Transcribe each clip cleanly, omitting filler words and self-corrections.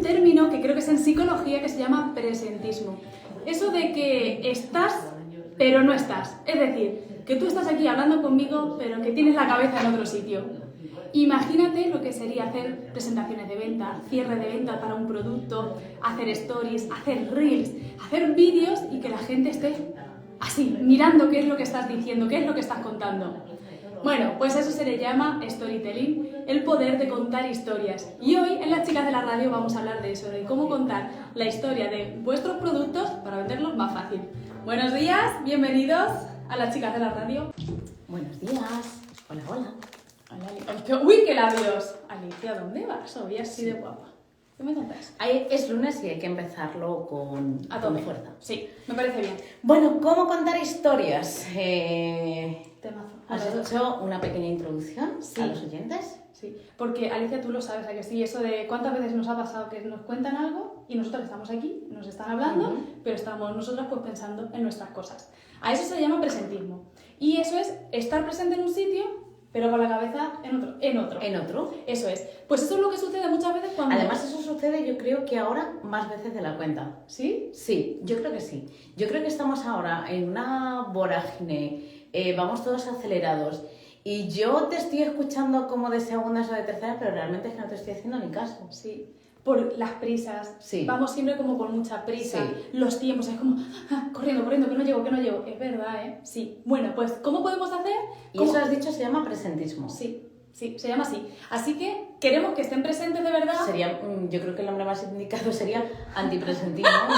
término que creo que es en psicología que se llama presentismo. Eso de que estás, pero no estás. Es decir, que tú estás aquí hablando conmigo, pero que tienes la cabeza en otro sitio. Imagínate lo que sería hacer presentaciones de venta, cierre de venta para un producto, hacer stories, hacer reels, hacer vídeos y que la gente esté así, mirando qué es lo que estás diciendo, qué es lo que estás contando. Bueno, pues eso se le llama storytelling, el poder de contar historias. Y hoy en Las Chicas de la Radio vamos a hablar de eso, de cómo contar la historia de vuestros productos para venderlos más fácil. Buenos días, bienvenidos a Las Chicas de la Radio. Buenos días. Hola, hola. Hola, ¡uy, qué labios! Alicia, ¿dónde vas? Hoy así de guapa. ¿Qué me contas? Es lunes y hay que empezarlo con fuerza. Sí, me parece bien. Bueno, ¿cómo contar historias? Temazo. ¿Has hecho una pequeña introducción Sí. a los oyentes? Sí, porque Alicia, tú lo sabes, ¿a que sí? Eso de cuántas veces nos ha pasado que nos cuentan algo y nosotros estamos aquí, nos están hablando, pero estamos nosotras pues pensando en nuestras cosas. A eso se llama presentismo. Y eso es estar presente en un sitio, pero con la cabeza en otro. En otro. Eso es. Pues eso es lo que sucede muchas veces cuando... Además, eso sucede yo creo que ahora más veces de la cuenta. ¿Sí? Sí, yo creo que sí. Yo creo que estamos ahora en una vorágine, vamos todos acelerados. Y yo te estoy escuchando como de segundas o de terceras, pero realmente es que no te estoy haciendo ni caso. Sí. Por las prisas. Sí. Vamos siempre como con mucha prisa. Sí. Los tiempos, es como corriendo, que no llego. Es verdad, ¿eh? Sí. Bueno, pues ¿cómo podemos hacer? Y eso has dicho se llama presentismo. Sí, se llama así. Así que queremos que estén presentes de verdad. Sería, yo creo que el nombre más indicado sería antipresentismo, ¿no?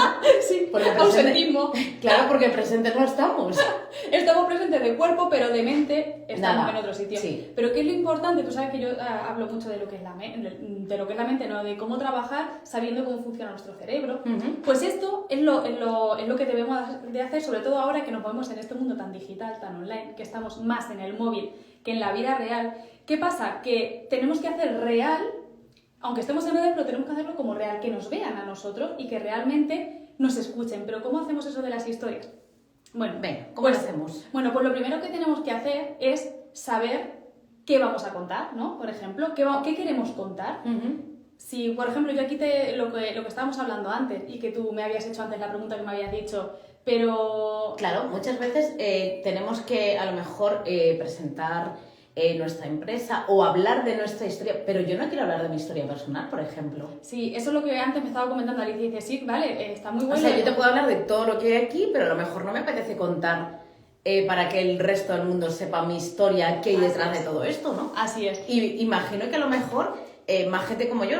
Sí, Porque ausentismo. Claro, porque presentes no estamos. Estamos presentes de cuerpo, pero de mente estamos en otro sitio. Sí. Pero ¿qué es lo importante? Tú sabes que yo hablo mucho de lo que es la mente, ¿no? De cómo trabajar sabiendo cómo funciona nuestro cerebro. Pues esto es lo que debemos de hacer, sobre todo ahora que nos movemos en este mundo tan digital, tan online, que estamos más en el móvil que en la vida real. ¿Qué pasa? Que tenemos que hacer real, aunque estemos en redes, pero tenemos que hacerlo como real, que nos vean a nosotros y que realmente nos escuchen. Pero ¿cómo hacemos eso de las historias? Bueno, venga, ¿cómo lo hacemos? Bueno, pues lo primero que tenemos que hacer es saber qué vamos a contar, ¿no? Por ejemplo, ¿qué queremos contar? Si, por ejemplo, yo aquí lo que estábamos hablando antes y que tú me habías hecho antes la pregunta que me habías dicho, pero... Claro, muchas veces tenemos que a lo mejor presentar nuestra empresa o hablar de nuestra historia, pero yo no quiero hablar de mi historia personal, por ejemplo. Sí, eso es lo que antes me estaba comentando Alicia y dice, sí, vale, está muy bueno. O sea, yo te puedo hablar de todo lo que hay aquí, pero a lo mejor no me apetece contar para que el resto del mundo sepa mi historia, qué hay detrás de todo esto, ¿no? Así es. Y imagino que a lo mejor más gente como yo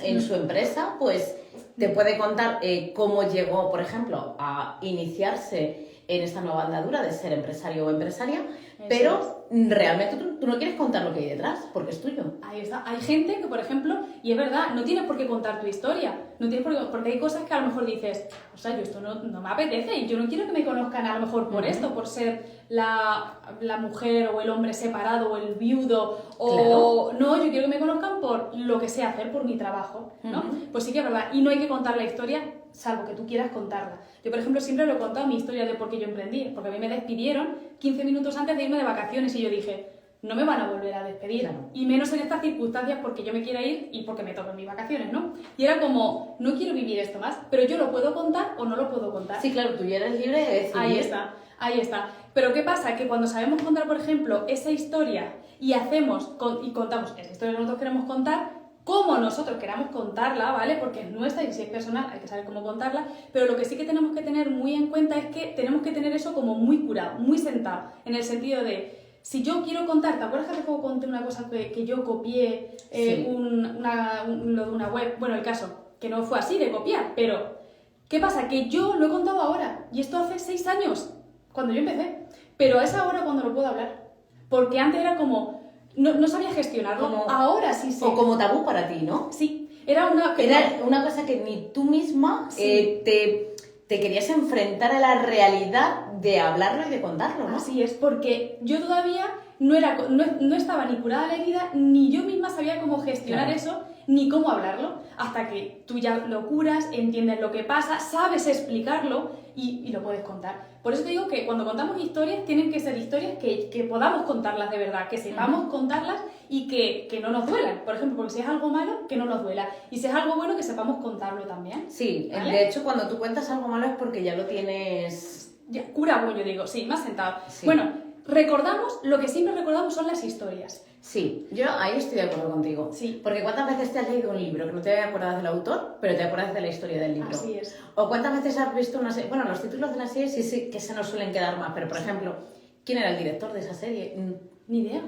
en su empresa, pues te puede contar cómo llegó, por ejemplo, a iniciarse en esta nueva andadura de ser empresario o empresaria, pero realmente tú no quieres contar lo que hay detrás, porque es tuyo. Ahí está. Hay gente que, por ejemplo, y es verdad, no tienes por qué contar tu historia, no tienes porque hay cosas que a lo mejor dices, o sea, yo esto no me apetece y yo no quiero que me conozcan a lo mejor por esto, por ser la mujer o el hombre separado o el viudo, o no, yo quiero que me conozcan por lo que sé hacer, por mi trabajo, ¿no? Pues sí que es verdad, y no hay que contar la historia salvo que tú quieras contarla. Yo, por ejemplo, siempre lo he contado mi historia de por qué yo emprendí, porque a mí me despidieron 15 minutos antes de irme de vacaciones y yo dije, no me van a volver a despedir, claro. Y menos en estas circunstancias porque yo me quiera ir y porque me toquen mis vacaciones, ¿no? Y era como, no quiero vivir esto más, pero yo lo puedo contar o no lo puedo contar. Sí, claro, tú ya eres libre de decidir. Ahí está. Pero ¿qué pasa? Que cuando sabemos contar, por ejemplo, esa historia y contamos esa historia que nosotros queremos contar, como nosotros queramos contarla, ¿vale? Porque es nuestra y si es personal hay que saber cómo contarla, pero lo que sí que tenemos que tener muy en cuenta es que tenemos que tener eso como muy curado, muy sentado, en el sentido de, si yo quiero contar, ¿te acuerdas que hace poco conté una cosa que yo copié lo de una web? Bueno, el caso, que no fue así de copiar, pero ¿qué pasa? Que yo lo he contado ahora, y esto hace 6 años, cuando yo empecé, pero es ahora cuando lo puedo hablar, porque antes era como... No sabía gestionarlo, ahora sí sé. O como tabú para ti, ¿no? Sí, era una cosa que ni tú misma te querías enfrentar a la realidad de hablarlo y de contarlo, ¿no? Así es, porque yo todavía no estaba ni curada la herida, ni yo misma sabía cómo gestionar eso, ni cómo hablarlo, hasta que tú ya lo curas, entiendes lo que pasa, sabes explicarlo y lo puedes contar. Por eso te digo que cuando contamos historias, tienen que ser historias que podamos contarlas de verdad, que sepamos contarlas y que no nos duelan. Por ejemplo, porque si es algo malo, que no nos duela. Y si es algo bueno, que sepamos contarlo también. Sí, ¿vale? de hecho, cuando tú cuentas algo malo es porque ya lo tienes... Ya, cura bollo, digo, sí, más sentado. Sí. Bueno, recordamos, lo que siempre recordamos son las historias. Sí, yo ahí estoy de acuerdo contigo. Sí. Porque ¿cuántas veces te has leído un libro que no te acuerdas del autor, pero te acuerdas de la historia del libro? Así es. O ¿cuántas veces has visto una serie? Bueno, los títulos de la serie sí que se nos suelen quedar más, pero por ejemplo, ¿quién era el director de esa serie? Ni idea.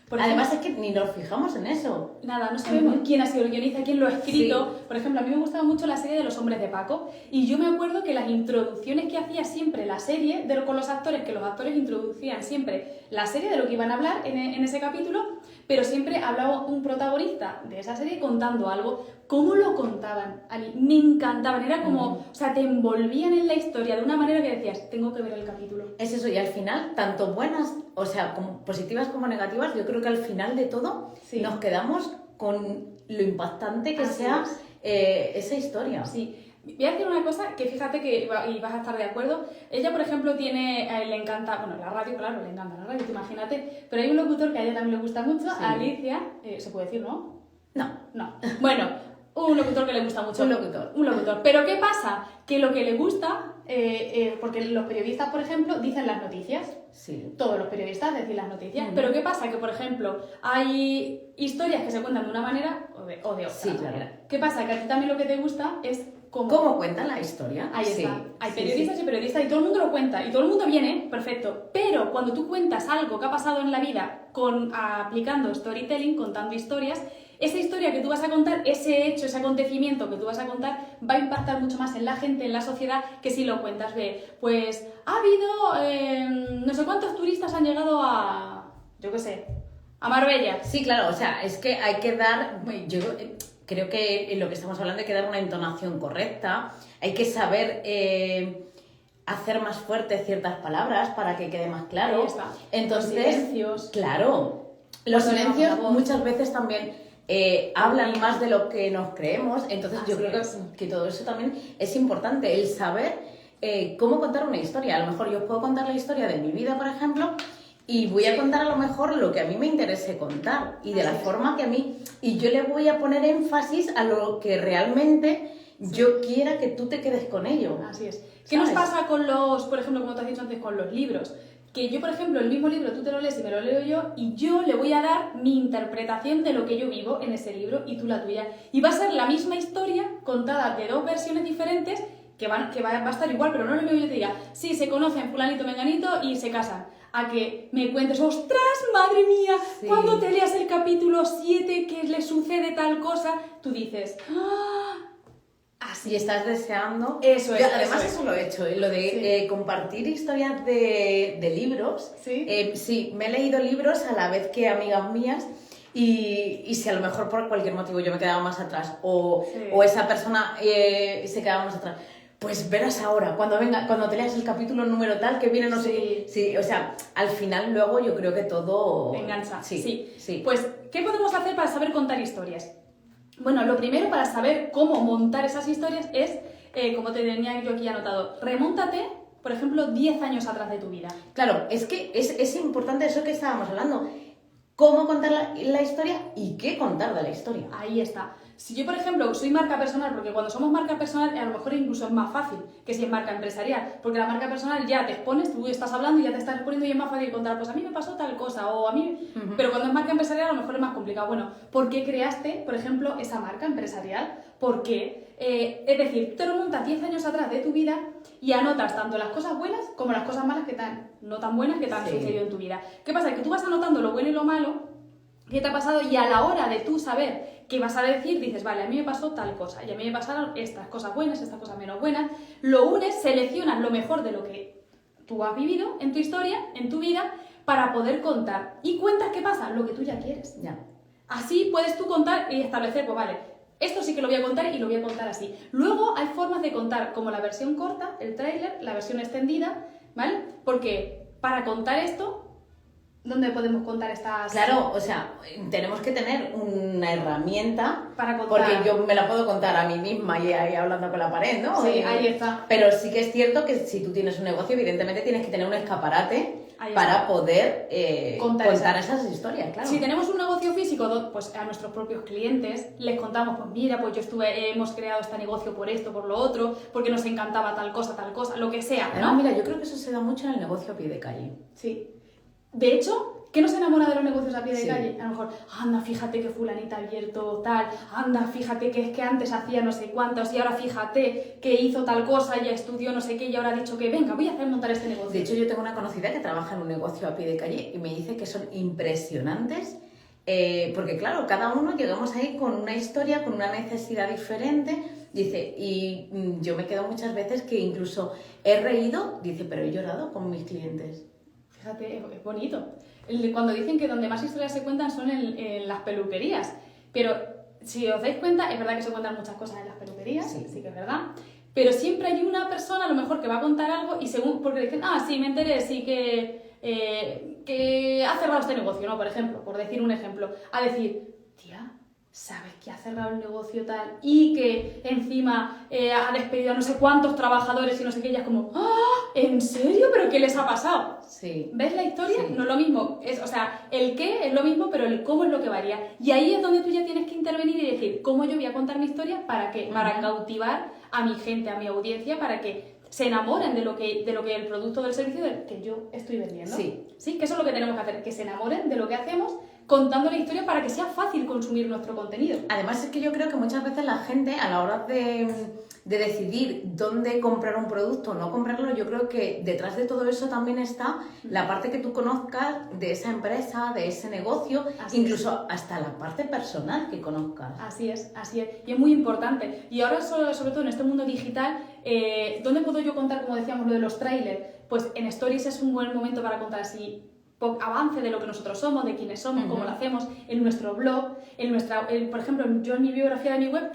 Por Además ejemplo, es que ni nos fijamos en eso. nada, no sabemos quién ha sido el guionista, quién lo ha escrito. Sí. Por ejemplo, a mí me gustaba mucho la serie de Los Hombres de Paco y yo me acuerdo que las introducciones que hacía siempre la serie con los actores, que los actores introducían siempre la serie de lo que iban a hablar en ese capítulo, pero siempre hablaba un protagonista de esa serie contando algo. ¿Cómo lo contaban, Ali? Me encantaban, era como, o sea, te envolvían en la historia de una manera que decías, tengo que ver el capítulo. Es eso, y al final, tanto buenas, o sea, como positivas como negativas, yo creo que al final de todo Sí. nos quedamos con lo impactante que Así sea es. esa historia. Sí. Voy a decir una cosa que fíjate que, y vas a estar de acuerdo, ella por ejemplo le encanta, bueno, la radio, claro, le encanta la radio, tú imagínate, pero hay un locutor que a ella también le gusta mucho, Sí. a Alicia, se puede decir, ¿no? No, No. Bueno, un locutor que le gusta mucho. Un locutor. Un locutor. Pero ¿qué pasa? Que lo que le gusta, porque los periodistas, por ejemplo, dicen las noticias. sí. Todos los periodistas decir las noticias. Pero ¿qué pasa? Que, por ejemplo, hay historias que se cuentan de una manera o de otra. Sí, claro. ¿Qué pasa? Que a ti también lo que te gusta es ¿Cómo cuentan la historia? Ahí Sí, está. Hay sí, periodistas sí. y periodistas y todo el mundo lo cuenta y todo el mundo viene, perfecto. Pero cuando tú cuentas algo que ha pasado en la vida aplicando storytelling, contando historias, esa historia que tú vas a contar, ese hecho, ese acontecimiento que tú vas a contar, va a impactar mucho más en la gente, en la sociedad, que si lo cuentas de, pues ha habido no sé cuántos turistas han llegado a, yo qué sé, a Marbella. Sí, claro, o sea, es que hay que dar, yo creo que en lo que estamos hablando hay que dar una entonación correcta, hay que saber hacer más fuertes ciertas palabras para que quede más claro. Ahí está. Entonces, Los silencios. Claro, los Cuando silencios levantamos la voz. muchas veces también hablan más de lo que nos creemos, entonces yo Así creo es. que todo eso también es importante, el saber cómo contar una historia. A lo mejor yo puedo contar la historia de mi vida, por ejemplo, y voy a contar a lo mejor lo que a mí me interese contar y de la Así es. forma que a mí, y yo le voy a poner énfasis a lo que realmente yo quiera que tú te quedes con ello. Así es. ¿Qué nos ¿Sabes? pasa con los, por ejemplo, como te has dicho antes, con los libros? Que yo, por ejemplo, el mismo libro tú te lo lees y me lo leo yo y yo le voy a dar mi interpretación de lo que yo vivo en ese libro y tú la tuya. Y va a ser la misma historia contada de dos versiones diferentes que va a estar igual, pero no lo mismo yo te diga, sí, se conocen fulanito, menganito y se casan. A que me cuentes, ostras, madre mía, Sí. cuando te leas el capítulo 7 que le sucede tal cosa, tú dices, ¡ah! Así Si estás deseando... Eso es, Yo, además, eso es. eso lo he hecho, lo de Sí. compartir historias de libros. Sí. Sí, me he leído libros a la vez que amigas mías y si a lo mejor por cualquier motivo yo me quedaba más atrás Sí. o esa persona se quedaba más atrás, pues verás ahora, cuando te leas el capítulo número tal, que viene no sé qué. Sí, o sea, al final luego yo creo que todo... Te engancha. Sí, sí. Pues, ¿qué podemos hacer para saber contar historias? Bueno, lo primero para saber cómo montar esas historias es, como te tenía yo aquí anotado, remóntate, por ejemplo, 10 años atrás de tu vida. Claro, es que es importante eso que estábamos hablando. Cómo contar la historia y qué contar de la historia. Ahí está. Si yo, por ejemplo, soy marca personal, porque cuando somos marca personal a lo mejor incluso es más fácil que si es marca empresarial, porque la marca personal ya te expones, tú estás hablando y ya te estás exponiendo y es más fácil contar, pues a mí me pasó tal cosa, o a mí... Pero cuando es marca empresarial a lo mejor es más complicado. Bueno, ¿por qué creaste, por ejemplo, esa marca empresarial? ¿Por qué? Es decir, te remontas 10 años atrás de tu vida y anotas tanto las cosas buenas como las cosas malas no tan buenas que te han Sí. sucedido en tu vida. ¿Qué pasa? Que tú vas anotando lo bueno y lo malo que te ha pasado y a la hora de tú saber qué vas a decir, dices, vale, a mí me pasó tal cosa y a mí me pasaron estas cosas buenas, estas cosas menos buenas, lo unes, seleccionas lo mejor de lo que tú has vivido en tu historia, en tu vida, para poder contar. Y cuentas qué pasa, lo que tú ya quieres. Ya. Así puedes tú contar y establecer, pues vale, esto sí que lo voy a contar y lo voy a contar así. Luego hay formas de contar, como la versión corta, el tráiler, la versión extendida, ¿vale? Porque para contar esto ¿Dónde podemos contar estas...? Claro, o sea, tenemos que tener una herramienta Para contar. porque yo me la puedo contar a mí misma y ahí hablando con la pared, ¿no? Sí, ahí está. Pero sí que es cierto que si tú tienes un negocio, evidentemente tienes que tener un escaparate Ahí para está. poder Contar esas historias, claro. Si tenemos un negocio físico, pues a nuestros propios clientes les contamos, pues mira, pues hemos creado este negocio por esto, por lo otro, porque nos encantaba tal cosa, lo que sea, Además, ¿no? mira, yo creo que eso se da mucho en el negocio a pie de calle. Sí. De hecho, ¿qué nos enamora de los negocios a pie de Sí. calle? A lo mejor, anda, fíjate que fulanita ha abierto tal, anda, fíjate que es que antes hacía no sé cuántos y ahora fíjate que hizo tal cosa, ya estudió no sé qué y ahora ha dicho que venga, voy a hacer montar este negocio. De hecho, yo tengo una conocida que trabaja en un negocio a pie de calle y me dice que son impresionantes porque, claro, cada uno llegamos ahí con una historia, con una necesidad diferente. Dice, y yo me quedo muchas veces que incluso he reído, dice, pero he llorado con mis clientes. Fíjate, es bonito. Cuando dicen que donde más historias se cuentan son en las peluquerías. Pero si os dais cuenta, es verdad que se cuentan muchas cosas en las peluquerías, sí que es verdad. Pero siempre hay una persona, a lo mejor, que va a contar algo y porque dicen, sí, me enteré, sí que ha cerrado este negocio, ¿no? Por ejemplo, por decir un ejemplo. A decir, tía, ¿sabes que ha cerrado el negocio tal? Y que encima ha despedido a no sé cuántos trabajadores y no sé qué, ella es como, ¿en serio? ¿Pero qué les ha pasado? Sí. ¿Ves la historia? Sí. No es lo mismo. O sea, el qué es lo mismo, pero el cómo es lo que varía. Y ahí es donde tú ya tienes que intervenir y decir, ¿cómo yo voy a contar mi historia? ¿Para qué? Para cautivar a mi gente, a mi audiencia, para que se enamoren de lo que el producto del servicio que yo estoy vendiendo. Sí, que eso es lo que tenemos que hacer, que se enamoren de lo que hacemos contando la historia para que sea fácil consumir nuestro contenido. Además es que yo creo que muchas veces la gente a la hora de decidir dónde comprar un producto o no comprarlo, yo creo que detrás de todo eso también está la parte que tú conozcas de esa empresa, de ese negocio, incluso hasta la parte personal que conozcas. Así es. Y es muy importante. Y ahora, sobre todo en este mundo digital, ¿dónde puedo yo contar, como decíamos, lo de los trailers? Pues en Stories es un buen momento para contar así avance de lo que nosotros somos, de quiénes somos, cómo lo hacemos, en nuestro blog, por ejemplo, yo en mi biografía de mi web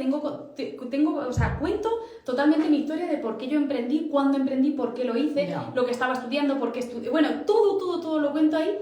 cuento totalmente mi historia de por qué yo emprendí, cuándo emprendí, por qué lo hice, lo que estaba estudiando, por qué estudié, bueno, todo lo cuento ahí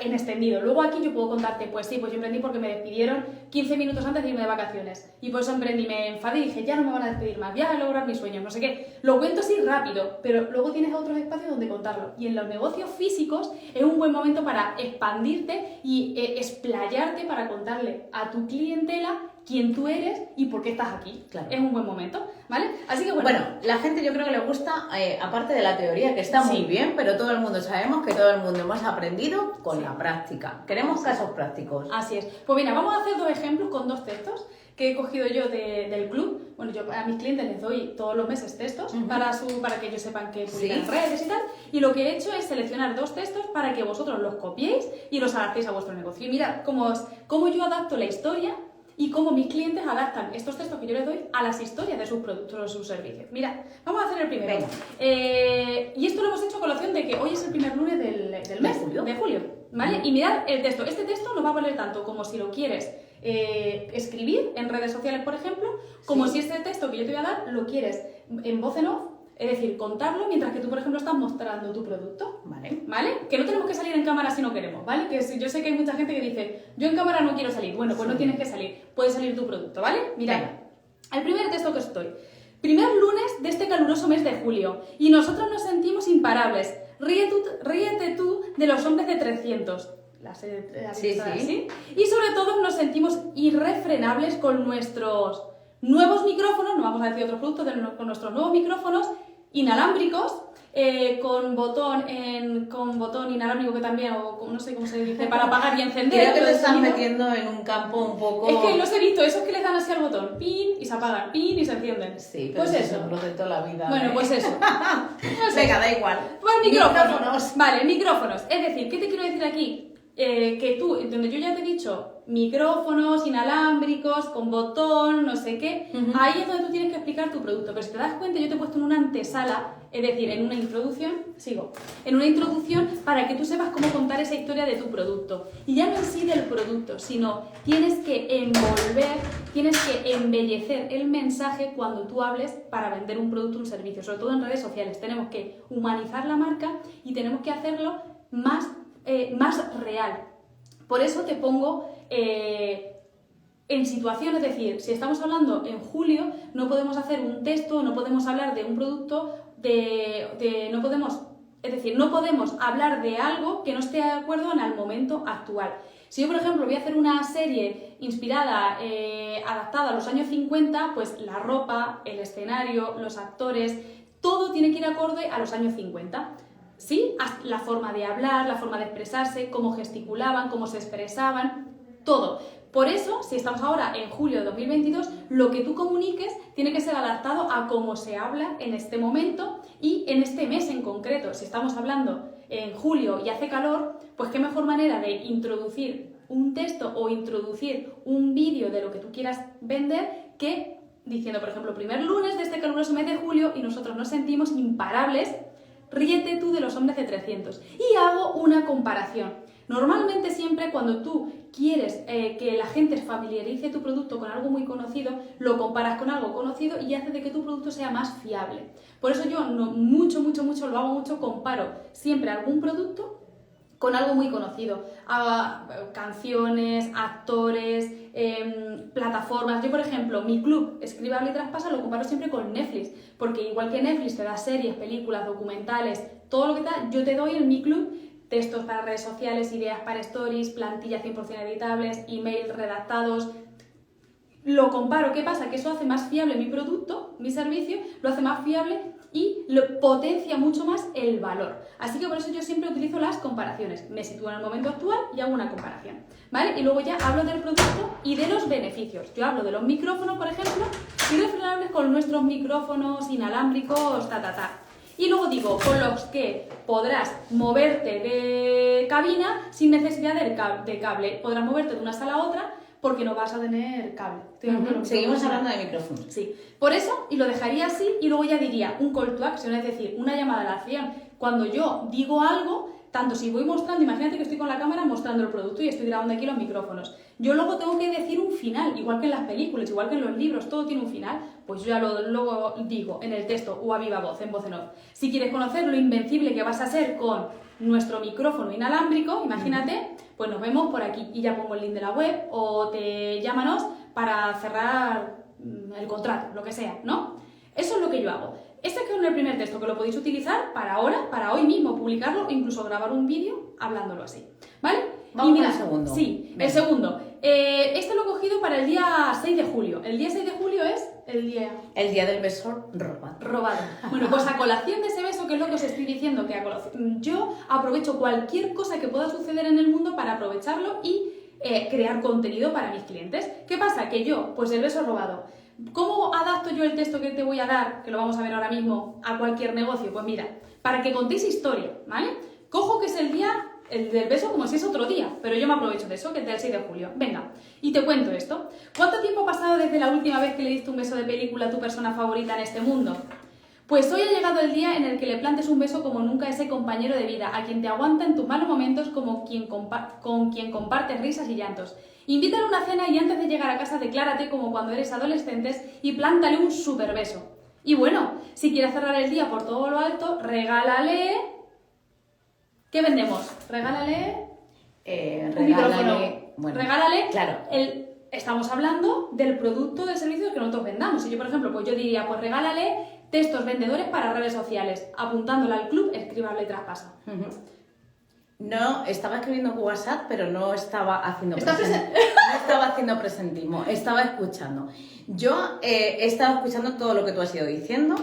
en extendido. Luego aquí yo puedo contarte, pues sí, pues yo emprendí porque me despidieron 15 minutos antes de irme de vacaciones y por eso emprendí, me enfadé y dije, ya no me van a despedir más, voy a lograr mis sueños, no sé qué. Lo cuento así rápido, pero luego tienes otros espacios donde contarlo. Y en los negocios físicos es un buen momento para expandirte y explayarte para contarle a tu clientela quién tú eres y por qué estás aquí. Claro. Es un buen momento, ¿vale? Así que bueno, la gente yo creo que le gusta, aparte de la teoría, que está muy bien, pero todo el mundo sabemos que todo el mundo hemos aprendido con la práctica. Queremos casos prácticos. Así es. Pues mira, vamos a hacer dos ejemplos con dos textos que he cogido yo del club. Bueno, yo a mis clientes les doy todos los meses textos para que ellos sepan que publican en redes y tal. Y lo que he hecho es seleccionar dos textos para que vosotros los copiéis y los adaptéis a vuestro negocio. Y mirad cómo yo adapto la historia y cómo mis clientes adaptan estos textos que yo les doy a las historias de sus productos o de sus servicios. Mirad, vamos a hacer el primero. Y esto lo hemos hecho con la opción de que hoy es el primer lunes del mes, de julio. ¿Vale? Y mirad el texto. Este texto nos va a valer tanto como si lo quieres escribir en redes sociales, por ejemplo, como si este texto que yo te voy a dar lo quieres en voz en off, es decir, contarlo mientras que tú, por ejemplo, estás mostrando tu producto. ¿Vale? Que no tenemos que salir en cámara si no queremos, ¿vale? Que yo sé que hay mucha gente que dice, yo en cámara no quiero salir. Bueno, pues no tienes que salir, puede salir tu producto, ¿vale? Mirad, el primer texto que estoy. Primer lunes de este caluroso mes de julio y nosotros nos sentimos imparables. Ríete tú de los hombres de 300. ¿Sí? Y sobre todo nos sentimos irrefrenables con nuestros nuevos micrófonos, no vamos a decir otros productos, con nuestros nuevos micrófonos inalámbricos, con botón inalámbrico que también, o no sé cómo se dice, para apagar y encender. Creo que te estás metiendo en un campo un poco... Es que los he visto, esos que les dan así al botón, pin, y se apagan, pin, y se encienden. Sí, pero pues eso. Es de toda la vida. Bueno, pues eso. Venga, da igual. Pues micrófonos. Vale, micrófonos. Es decir, ¿qué te quiero decir aquí? Que tú, donde yo ya te he dicho micrófonos inalámbricos, con botón, no sé qué, ahí es donde tú tienes que explicar tu producto. Pero si te das cuenta, yo te he puesto en una antesala, es decir, en una introducción, para que tú sepas cómo contar esa historia de tu producto. Y ya no en sí del producto, sino tienes que envolver, tienes que embellecer el mensaje cuando tú hables para vender un producto o un servicio, sobre todo en redes sociales. Tenemos que humanizar la marca y tenemos que hacerlo más más real. Por eso te pongo en situación, es decir, si estamos hablando en julio, no podemos hacer un texto, no podemos hablar de un producto, no podemos hablar de algo que no esté de acuerdo en el momento actual. Si yo, por ejemplo, voy a hacer una serie inspirada, adaptada a los años 50, pues la ropa, el escenario, los actores, todo tiene que ir acorde a los años 50. ¿Sí? La forma de hablar, la forma de expresarse, cómo gesticulaban, cómo se expresaban, todo. Por eso, si estamos ahora en julio de 2022, lo que tú comuniques tiene que ser adaptado a cómo se habla en este momento y en este mes en concreto. Si estamos hablando en julio y hace calor, pues qué mejor manera de introducir un texto o introducir un vídeo de lo que tú quieras vender que diciendo, por ejemplo, primer lunes de este caluroso mes de julio y nosotros nos sentimos imparables, ríete tú de los hombres de 300. Y hago una comparación. Normalmente siempre cuando tú quieres que la gente familiarice tu producto con algo muy conocido, lo comparas con algo conocido y hace de que tu producto sea más fiable. Por eso yo mucho lo hago mucho, comparo siempre algún producto con algo muy conocido. Canciones, actores, plataformas. Yo, por ejemplo, mi club Escribe, Habla y Traspasa lo comparo siempre con Netflix, porque igual que Netflix te da series, películas, documentales, todo lo que da, yo te doy en mi club textos para redes sociales, ideas para stories, plantillas 100% editables, emails redactados. Lo comparo, ¿qué pasa? Que eso hace más fiable mi producto, mi servicio, lo hace más fiable y lo potencia mucho más el valor. Así que por eso yo siempre utilizo las comparaciones. Me sitúo en el momento actual y hago una comparación, ¿vale? Y luego ya hablo del producto y de los beneficios. Yo hablo de los micrófonos, por ejemplo, y reflejables con nuestros micrófonos inalámbricos, Y luego digo, con los que podrás moverte de cabina sin necesidad de cable. Podrás moverte de una sala a otra porque no vas a tener cable. Seguimos hablando de micrófonos. Sí. Por eso, y lo dejaría así, y luego ya diría un call to action, es decir, una llamada a la acción. Cuando yo digo algo, tanto si voy mostrando, imagínate que estoy con la cámara mostrando el producto y estoy grabando aquí los micrófonos. Yo luego tengo que decir un final, igual que en las películas, igual que en los libros, todo tiene un final, pues yo ya luego digo en el texto o a viva voz, en voz en off. Si quieres conocer lo invencible que vas a ser con nuestro micrófono inalámbrico, imagínate, pues nos vemos por aquí y ya pongo el link de la web o te llámanos para cerrar el contrato, lo que sea, ¿no? Eso es lo que yo hago. Este es el primer texto que lo podéis utilizar para ahora, para hoy mismo, publicarlo, incluso grabar un vídeo hablándolo así, ¿vale? Vamos y mira, al segundo. Sí, Venga. el segundo. Este lo he cogido para el día 6 de julio. El día 6 de julio es el día... El día del beso robado. Bueno, pues a colación de ese beso, que es lo que os estoy diciendo, que yo aprovecho cualquier cosa que pueda suceder en el mundo para aprovecharlo y crear contenido para mis clientes. ¿Qué pasa? Que yo, pues el beso robado. ¿Cómo adapto yo el texto que te voy a dar, que lo vamos a ver ahora mismo, a cualquier negocio? Pues mira, para que contéis historia, ¿vale? Cojo que es el día del beso como si es otro día, pero yo me aprovecho de eso, que es del 6 de julio. Venga, y te cuento esto. ¿Cuánto tiempo ha pasado desde la última vez que le diste un beso de película a tu persona favorita en este mundo? Pues hoy ha llegado el día en el que le plantes un beso como nunca a ese compañero de vida, a quien te aguanta en tus malos momentos como con quien compartes risas y llantos. Invítale a una cena y antes de llegar a casa declárate como cuando eres adolescentes y plántale un super beso. Y bueno, si quieres cerrar el día por todo lo alto, regálale... ¿Qué vendemos? Regálale... un micrófono. Bueno, regálale... Claro. Estamos hablando del producto, del servicio que nosotros vendamos. Si yo, por ejemplo, pues yo diría, pues regálale textos vendedores para redes sociales, apuntándole al club Escribe, Habla y Traspasa. No, estaba escribiendo en WhatsApp, pero no estaba haciendo ¿Estás no estaba haciendo presentismo, estaba escuchando. Yo he estado escuchando todo lo que tú has ido diciendo,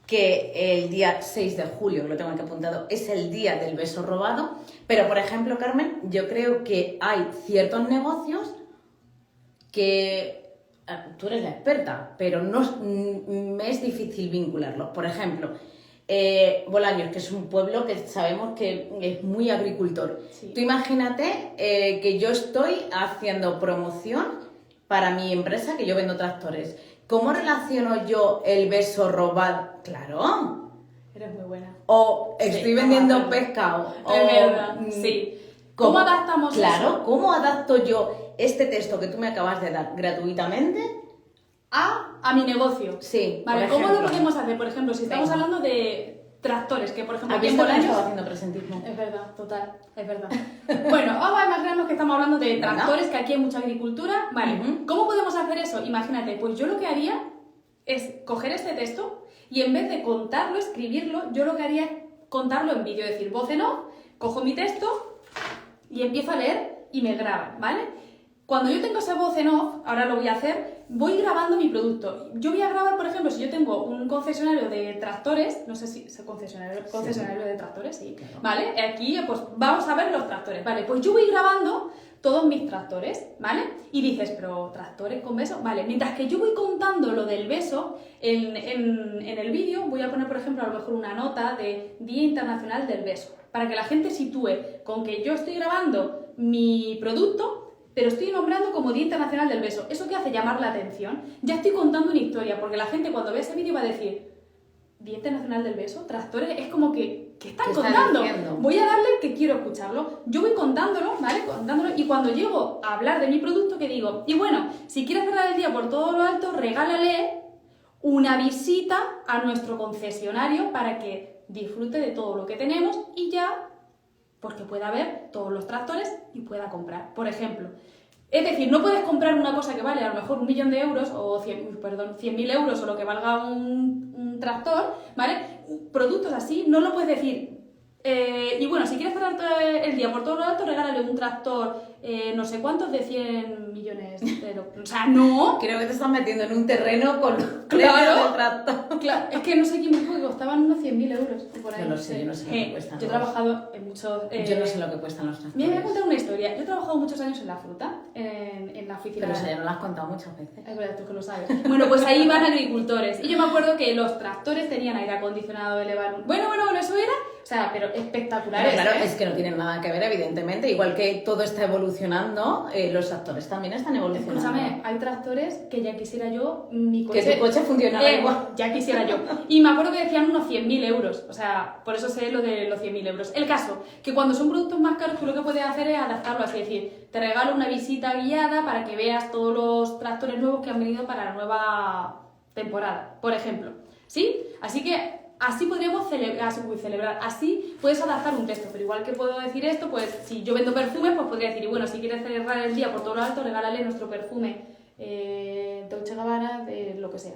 que el día 6 de julio, que lo tengo aquí apuntado, es el día del beso robado, pero por ejemplo, Carmen, yo creo que hay ciertos negocios que tú eres la experta, pero no me es difícil vincularlos. Por ejemplo, Bolaños, que es un pueblo que sabemos que es muy agricultor. Sí. Tú imagínate que yo estoy haciendo promoción para mi empresa, que yo vendo tractores. ¿Cómo relaciono yo el beso robado? Claro. Eres muy buena. O estoy vendiendo acuerdo. pescado. Es verdad, sí. ¿Cómo adaptamos Claro, eso? ¿cómo adapto yo este texto que tú me acabas de dar gratuitamente A mi negocio. Sí, Vale, por ¿cómo lo ejemplo. podemos hacer? Por ejemplo, si estamos Venga. hablando de tractores, que por ejemplo aquí en Bolaños estaba haciendo presentismo. Es verdad, total, es verdad. Bueno, vamos a imaginarnos que estamos hablando de tractores, que aquí hay mucha agricultura. Vale, ¿cómo podemos hacer eso? Imagínate, pues yo lo que haría es coger este texto y en vez de contarlo, escribirlo, yo lo que haría es contarlo en vídeo, es decir, voz en off, cojo mi texto y empiezo a leer y me graban, ¿vale? Cuando yo tengo esa voz en off, ahora lo voy a hacer, voy grabando mi producto. Yo voy a grabar, por ejemplo, si yo tengo un concesionario de tractores, no sé si es concesionario de tractores, sí, claro. ¿Vale? Aquí, pues vamos a ver los tractores, ¿vale? Pues yo voy grabando todos mis tractores, ¿vale? Y dices, pero ¿tractores con beso? Vale, mientras que yo voy contando lo del beso, en el vídeo voy a poner, por ejemplo, a lo mejor una nota de Día Internacional del Beso, para que la gente sitúe con que yo estoy grabando mi producto, pero estoy nombrando como Día Internacional del Beso. ¿Eso qué hace? Llamar la atención. Ya estoy contando una historia, porque la gente cuando ve ese vídeo va a decir, Día Internacional del Beso, tractores, es como que ¿qué están contando? Voy a darle que quiero escucharlo. Yo voy contándolo, ¿vale? Contándolo, y cuando llego a hablar de mi producto, que digo, y bueno, si quieres cerrar el día por todo lo alto, regálale una visita a nuestro concesionario para que disfrute de todo lo que tenemos y ya, porque pueda ver todos los tractores y pueda comprar, por ejemplo. Es decir, no puedes comprar una cosa que vale a lo mejor 1.000.000 de euros o 100.000 euros o lo que valga un tractor, ¿vale? Productos así no lo puedes decir. Y bueno, si quieres cerrar el día por todo lo alto, regálale un tractor, no sé cuántos, de 100 millones de euros. O sea, no. Creo que te estás metiendo en un terreno con claro, de tractor. Claro, es que no sé quién me dijo que costaban unos 100.000 euros. Por ahí. Yo no sé lo que cuestan. Yo he trabajado en muchos... yo no sé lo que cuestan los tractores. Me voy a contar una historia. Yo he trabajado muchos años en la fruta, en la oficina. Pero eso ya no lo has contado muchas veces. Es verdad, tú que lo sabes. Bueno, pues ahí van agricultores. Y yo me acuerdo que los tractores tenían aire acondicionado, elevar... Bueno, eso era... O sea, pero espectacular. Claro, es que no tienen nada que ver, evidentemente. Igual que todo está evolucionando, los tractores también están evolucionando. Escúchame, hay tractores que ya quisiera yo, mi coche... Que tu coche funcionara igual. Ya quisiera yo. Y me acuerdo que decían unos 100.000 euros. O sea, por eso sé lo de los 100.000 euros. El caso, que cuando son productos más caros, tú lo que puedes hacer es adaptarlo así. Es decir, te regalo una visita guiada para que veas todos los tractores nuevos que han venido para la nueva temporada, por ejemplo. ¿Sí? Así que... Así podríamos celebrar, así puedes adaptar un texto, pero igual que puedo decir esto, pues si yo vendo perfumes, pues podría decir, y bueno, si quieres celebrar el día por todo lo alto, regálale nuestro perfume Dolce & Gabbana, de lo que sea.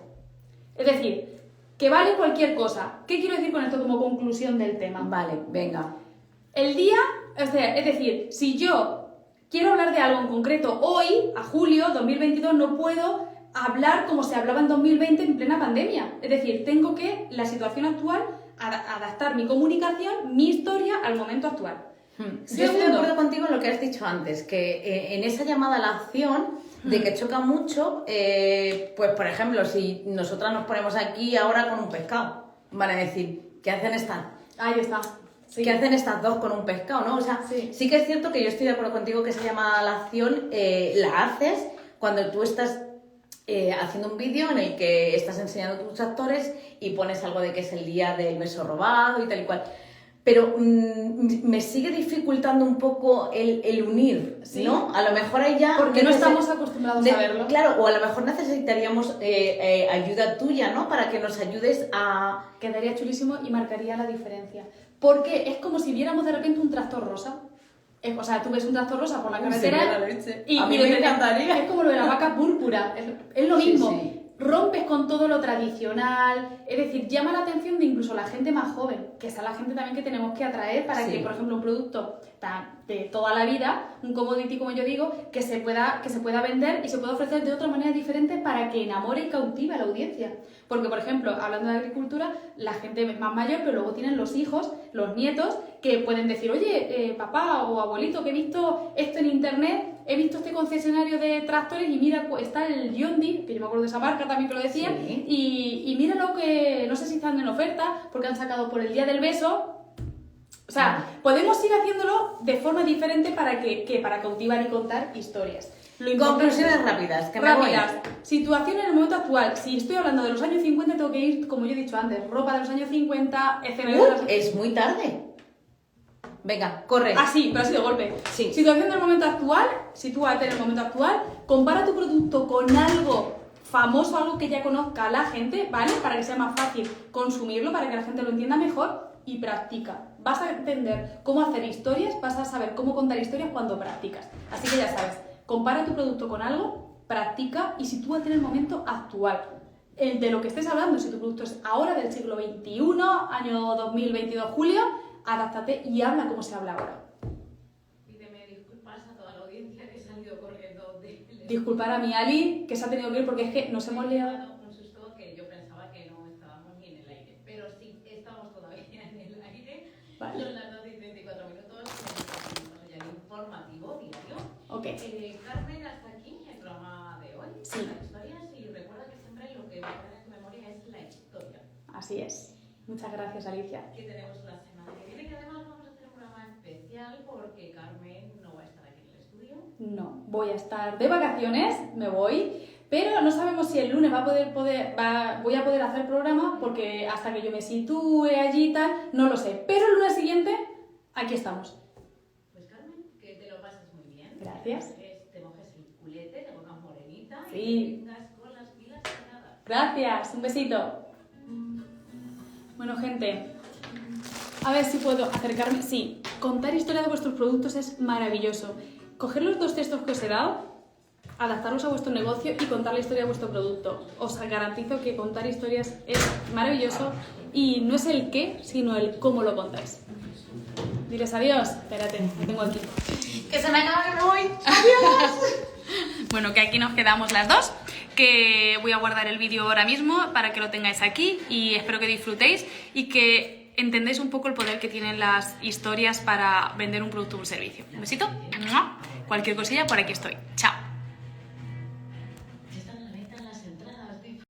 Es decir, que vale cualquier cosa. ¿Qué quiero decir con esto como conclusión del tema? Vale, venga. El día, es decir, si yo quiero hablar de algo en concreto hoy, a julio 2022, no puedo hablar como se hablaba en 2020 en plena pandemia. Es decir, tengo que, la situación actual, adaptar mi comunicación, mi historia al momento actual. Yo estoy de acuerdo contigo en lo que has dicho antes, que en esa llamada a la acción, de que choca mucho, pues por ejemplo, si nosotras nos ponemos aquí ahora con un pescado, van a decir, ¿qué hacen estas? Ahí está. Sí. ¿Qué hacen estas dos con un pescado, no? O sea, sí que es cierto que yo estoy de acuerdo contigo que esa llamada a la acción la haces cuando tú estás haciendo un vídeo en el que estás enseñando tus tractores y pones algo de que es el día del beso robado y tal y cual. Pero me sigue dificultando un poco el unir, ¿no? A lo mejor ahí ya... Porque no estamos acostumbrados a verlo. Claro, o a lo mejor necesitaríamos ayuda tuya, ¿no? Para que nos ayudes a... Quedaría chulísimo y marcaría la diferencia. Porque es como si viéramos de repente un tractor rosa. O sea, tú ves un tractor rosa por la carretera y a mí me encantaría. Es como lo de la vaca púrpura, es lo mismo. Sí. Rompes con todo lo tradicional, es decir, llama la atención de incluso la gente más joven, que es a la gente también que tenemos que atraer para que, por ejemplo, un producto de toda la vida, un commodity como yo digo, que se pueda vender y se pueda ofrecer de otra manera diferente para que enamore y cautive a la audiencia. Porque, por ejemplo, hablando de agricultura, la gente es más mayor, pero luego tienen los hijos, los nietos, que pueden decir, oye, papá o abuelito, que he visto esto en internet, he visto este concesionario de tractores y mira, está el Yondi, que yo me acuerdo de esa marca también que lo decía, sí. y mira lo que, no sé si están en oferta, porque han sacado por el Día del Beso. O sea, podemos ir haciéndolo de forma diferente para cautivar y contar historias. Conclusiones rápidas, que rápidas. Situación en el momento actual. Si estoy hablando de los años 50, tengo que ir, como yo he dicho antes, ropa de los años 50, escenario de los años... Es muy tarde. Venga, corre. Ah, sí, pero así de golpe. Sí. Situación del momento actual, sitúate en el momento actual, compara tu producto con algo famoso, algo que ya conozca la gente, ¿vale? Para que sea más fácil consumirlo, para que la gente lo entienda mejor y practica. Vas a entender cómo hacer historias, vas a saber cómo contar historias cuando practicas. Así que ya sabes, compara tu producto con algo, practica y sitúate en el momento actual. El de lo que estés hablando, si tu producto es ahora del siglo XXI, año 2022, julio, adáptate y habla como se habla ahora. Pídeme disculpas a toda la audiencia que he salido corriendo de... Disculpar a mi Ali, que se ha tenido que ir porque es que nos hemos liado. Un susto que yo pensaba que no estábamos ni en el aire, pero sí estamos todavía en el aire. Vale. Son las 12 y 34 minutos, ya el informativo diario. Ok. Carmen, hasta aquí el programa de hoy. Sí. Las historias, y recuerda que siempre lo que va a quedar en tu memoria es la historia. Así es. Muchas gracias, Alicia. Que tenemos la semana que viene, que además vamos a hacer un programa especial porque Carmen no va a estar aquí en el estudio. No, voy a estar de vacaciones, me voy, pero no sabemos si el lunes voy a poder hacer programa porque hasta que yo me sitúe allí y tal, no lo sé. Pero el lunes siguiente, aquí estamos. Pues Carmen, que te lo pases muy bien. Gracias. Te mojes el culete, te pongas morenita Sí. y que vengas con las pilas cargadas. Gracias, un besito. Bueno, gente, a ver si puedo acercarme. Sí, contar historia de vuestros productos es maravilloso. Coger los dos textos que os he dado, adaptarlos a vuestro negocio y contar la historia de vuestro producto. Os garantizo que contar historias es maravilloso y no es el qué, sino el cómo lo contáis. Diles adiós. Espérate, lo tengo aquí. Que se me acaba que me voy. Bueno, que aquí nos quedamos las dos, que voy a guardar el vídeo ahora mismo para que lo tengáis aquí y espero que disfrutéis y que entendáis un poco el poder que tienen las historias para vender un producto o un servicio. Un besito, ¡mua! Cualquier cosilla por aquí estoy. Chao.